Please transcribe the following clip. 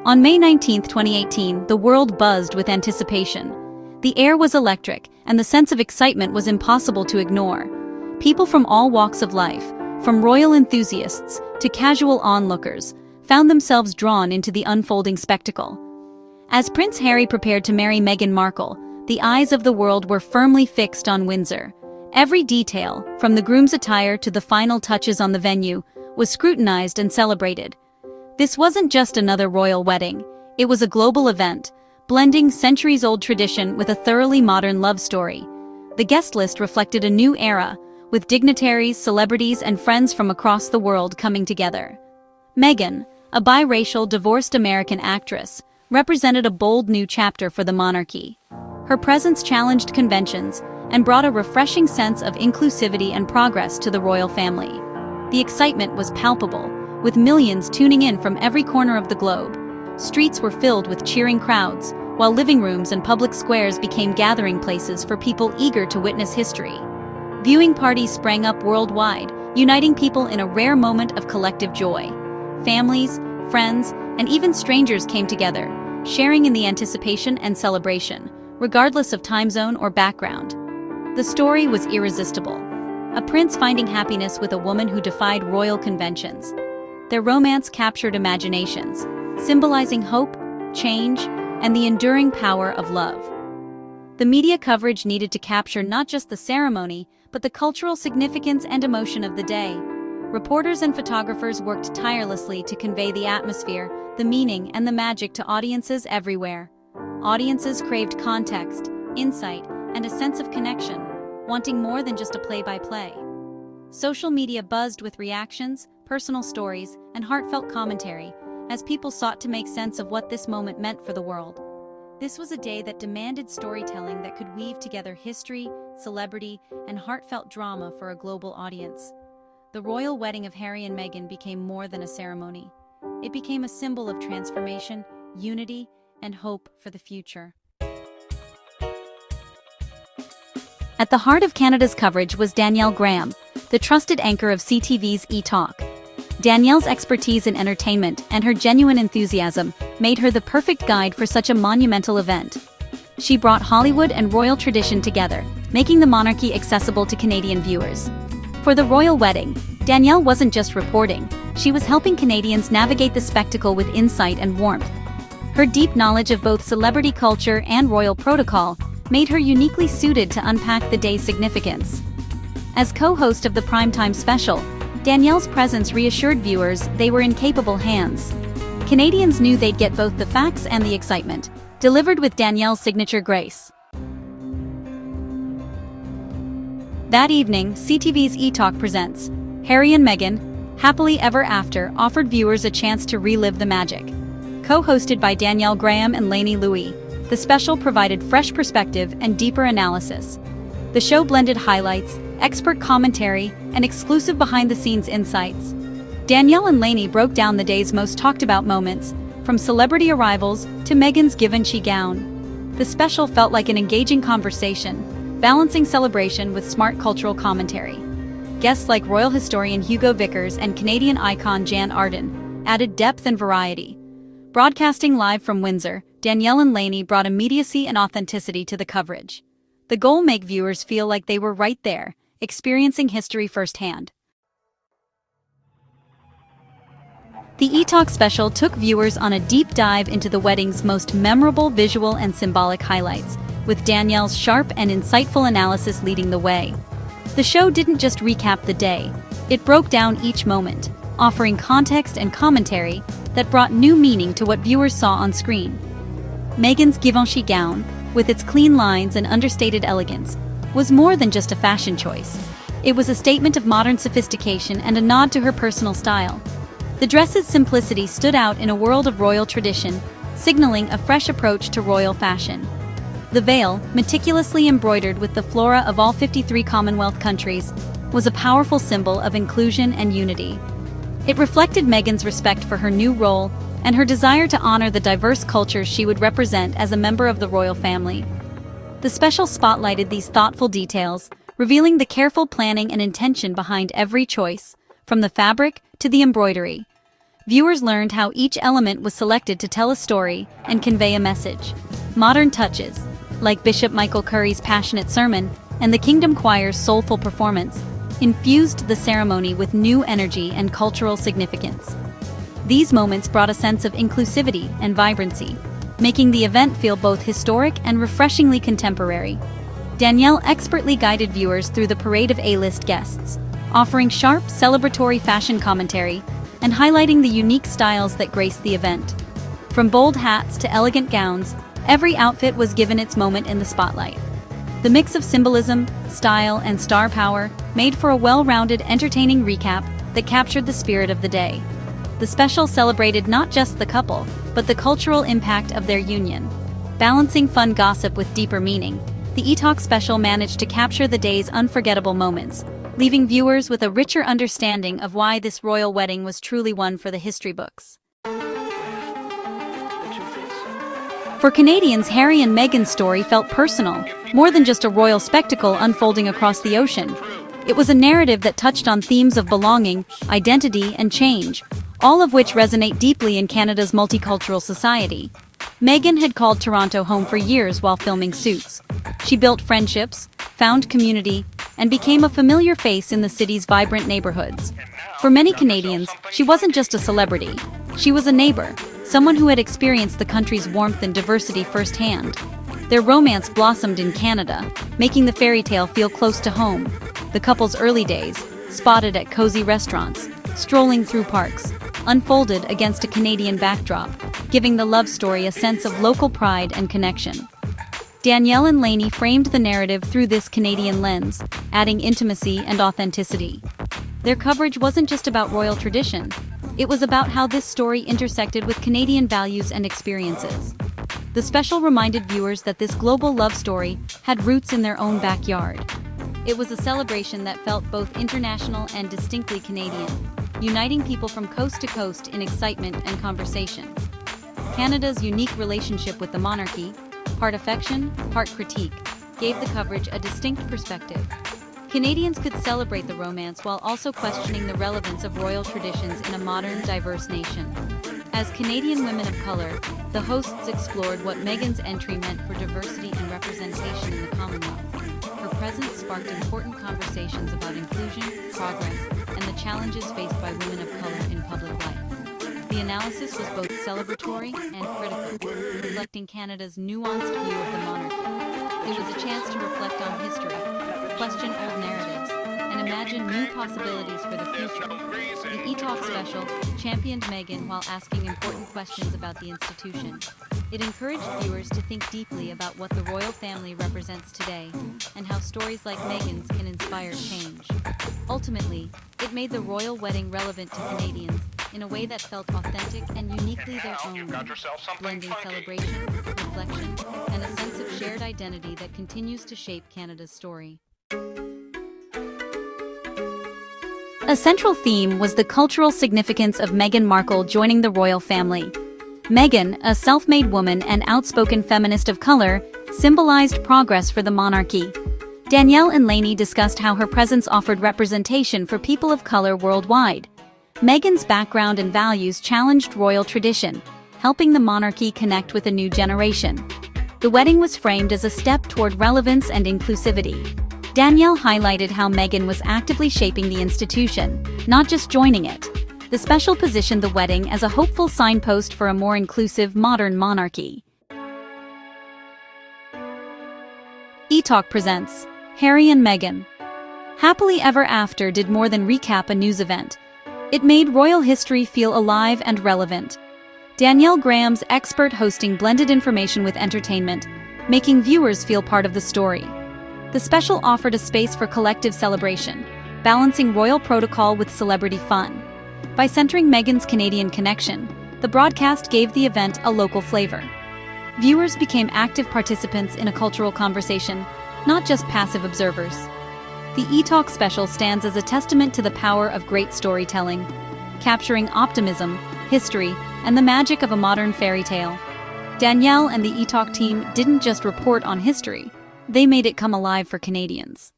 On May 19, 2018, the world buzzed with anticipation. The air was electric, and the sense of excitement was impossible to ignore. People from all walks of life, from royal enthusiasts to casual onlookers, found themselves drawn into the unfolding spectacle. As Prince Harry prepared to marry Meghan Markle, the eyes of the world were firmly fixed on Windsor. Every detail, from the groom's attire to the final touches on the venue, was scrutinized and celebrated. This wasn't just another royal wedding, it was a global event, blending centuries-old tradition with a thoroughly modern love story. The guest list reflected a new era, with dignitaries, celebrities, and friends from across the world coming together. Meghan, a biracial divorced American actress, represented a bold new chapter for the monarchy. Her presence challenged conventions and brought a refreshing sense of inclusivity and progress to the royal family. The excitement was palpable, with millions tuning in from every corner of the globe. Streets were filled with cheering crowds, while living rooms and public squares became gathering places for people eager to witness history. Viewing parties sprang up worldwide, uniting people in a rare moment of collective joy. Families, friends, and even strangers came together, sharing in the anticipation and celebration, regardless of time zone or background. The story was irresistible. A prince finding happiness with a woman who defied royal conventions. Their romance captured imaginations, symbolizing hope, change, and the enduring power of love. The media coverage needed to capture not just the ceremony, but the cultural significance and emotion of the day. Reporters and photographers worked tirelessly to convey the atmosphere, the meaning, and the magic to audiences everywhere. Audiences craved context, insight, and a sense of connection, wanting more than just a play-by-play. Social media buzzed with reactions, personal stories, and heartfelt commentary, as people sought to make sense of what this moment meant for the world. This was a day that demanded storytelling that could weave together history, celebrity, and heartfelt drama for a global audience. The royal wedding of Harry and Meghan became more than a ceremony. It became a symbol of transformation, unity, and hope for the future. At the heart of Canada's coverage was Danielle Graham, the trusted anchor of CTV's Etalk. Danielle's expertise in entertainment and her genuine enthusiasm made her the perfect guide for such a monumental event. She brought Hollywood and royal tradition together, making the monarchy accessible to Canadian viewers. For the royal wedding, Danielle wasn't just reporting, she was helping Canadians navigate the spectacle with insight and warmth. Her deep knowledge of both celebrity culture and royal protocol made her uniquely suited to unpack the day's significance. As co-host of the primetime special, Danielle's presence reassured viewers they were in capable hands. Canadians knew they'd get both the facts and the excitement, delivered with Danielle's signature grace. That evening, CTV's Etalk presents Harry and Meghan, Happily Ever After offered viewers a chance to relive the magic. Co-hosted by Danielle Graham and Lainey Louie, the special provided fresh perspective and deeper analysis. The show blended highlights, expert commentary, and exclusive behind-the-scenes insights. Danielle and Lainey broke down the day's most talked-about moments, from celebrity arrivals to Meghan's Givenchy gown. The special felt like an engaging conversation, balancing celebration with smart cultural commentary. Guests like royal historian Hugo Vickers and Canadian icon Jan Arden added depth and variety. Broadcasting live from Windsor, Danielle and Lainey brought immediacy and authenticity to the coverage. The goal made viewers feel like they were right there, experiencing history firsthand. The Etalk special took viewers on a deep dive into the wedding's most memorable visual and symbolic highlights, with Danielle's sharp and insightful analysis leading the way. The show didn't just recap the day, it broke down each moment, offering context and commentary that brought new meaning to what viewers saw on screen. Meghan's Givenchy gown, with its clean lines and understated elegance, was more than just a fashion choice. It was a statement of modern sophistication and a nod to her personal style. The dress's simplicity stood out in a world of royal tradition, signaling a fresh approach to royal fashion. The veil, meticulously embroidered with the flora of all 53 Commonwealth countries, was a powerful symbol of inclusion and unity. It reflected Meghan's respect for her new role and her desire to honor the diverse cultures she would represent as a member of the royal family. The special spotlighted these thoughtful details, revealing the careful planning and intention behind every choice, from the fabric to the embroidery. Viewers learned how each element was selected to tell a story and convey a message. Modern touches, like Bishop Michael Curry's passionate sermon and the Kingdom Choir's soulful performance, infused the ceremony with new energy and cultural significance. These moments brought a sense of inclusivity and vibrancy, making the event feel both historic and refreshingly contemporary. Danielle expertly guided viewers through the parade of A-list guests, offering sharp, celebratory fashion commentary and highlighting the unique styles that graced the event. From bold hats to elegant gowns, every outfit was given its moment in the spotlight. The mix of symbolism, style, and star power made for a well-rounded, entertaining recap that captured the spirit of the day. The special celebrated not just the couple, but the cultural impact of their union. Balancing fun gossip with deeper meaning, the Etalk special managed to capture the day's unforgettable moments, leaving viewers with a richer understanding of why this royal wedding was truly one for the history books. For Canadians, Harry and Meghan's story felt personal, more than just a royal spectacle unfolding across the ocean. It was a narrative that touched on themes of belonging, identity, and change, all of which resonate deeply in Canada's multicultural society. Meghan had called Toronto home for years while filming Suits. She built friendships, found community, and became a familiar face in the city's vibrant neighborhoods. For many Canadians, she wasn't just a celebrity. She was a neighbor, someone who had experienced the country's warmth and diversity firsthand. Their romance blossomed in Canada, making the fairy tale feel close to home. The couple's early days, spotted at cozy restaurants, strolling through parks, unfolded against a Canadian backdrop, giving the love story a sense of local pride and connection. Danielle and Lainey framed the narrative through this Canadian lens, adding intimacy and authenticity. Their coverage wasn't just about royal tradition, it was about how this story intersected with Canadian values and experiences. The special reminded viewers that this global love story had roots in their own backyard. It was a celebration that felt both international and distinctly Canadian, uniting people from coast to coast in excitement and conversation. Canada's unique relationship with the monarchy, part affection, part critique, gave the coverage a distinct perspective. Canadians could celebrate the romance while also questioning the relevance of royal traditions in a modern, diverse nation. As Canadian women of color, the hosts explored what Meghan's entry meant for diversity and representation in the Commonwealth. Her presence sparked important conversations about inclusion, progress, and the challenges faced by women of color in public life. The analysis was both celebratory and critical, reflecting Canada's nuanced view of the monarchy. It was a chance to reflect on history, question old narratives, and imagine new possibilities for the future. The Etalk special championed Meghan while asking important questions about the institution. It encouraged viewers to think deeply about what the royal family represents today and how stories like Meghan's can inspire change. Ultimately, it made the royal wedding relevant to Canadians in a way that felt authentic and uniquely their own, blending celebration, reflection, and a sense of shared identity that continues to shape Canada's story. A central theme was the cultural significance of Meghan Markle joining the royal family. Meghan, a self-made woman and outspoken feminist of color, symbolized progress for the monarchy. Danielle and Lainey discussed how her presence offered representation for people of color worldwide. Meghan's background and values challenged royal tradition, helping the monarchy connect with a new generation. The wedding was framed as a step toward relevance and inclusivity. Danielle highlighted how Meghan was actively shaping the institution, not just joining it. The special positioned the wedding as a hopeful signpost for a more inclusive, modern monarchy. Etalk presents Harry and Meghan. Happily Ever After did more than recap a news event. It made royal history feel alive and relevant. Danielle Graham's expert hosting blended information with entertainment, making viewers feel part of the story. The special offered a space for collective celebration, balancing royal protocol with celebrity fun. By centering Meghan's Canadian connection, the broadcast gave the event a local flavor. Viewers became active participants in a cultural conversation, not just passive observers. The Etalk special stands as a testament to the power of great storytelling, capturing optimism, history, and the magic of a modern fairy tale. Danielle and the Etalk team didn't just report on history, they made it come alive for Canadians.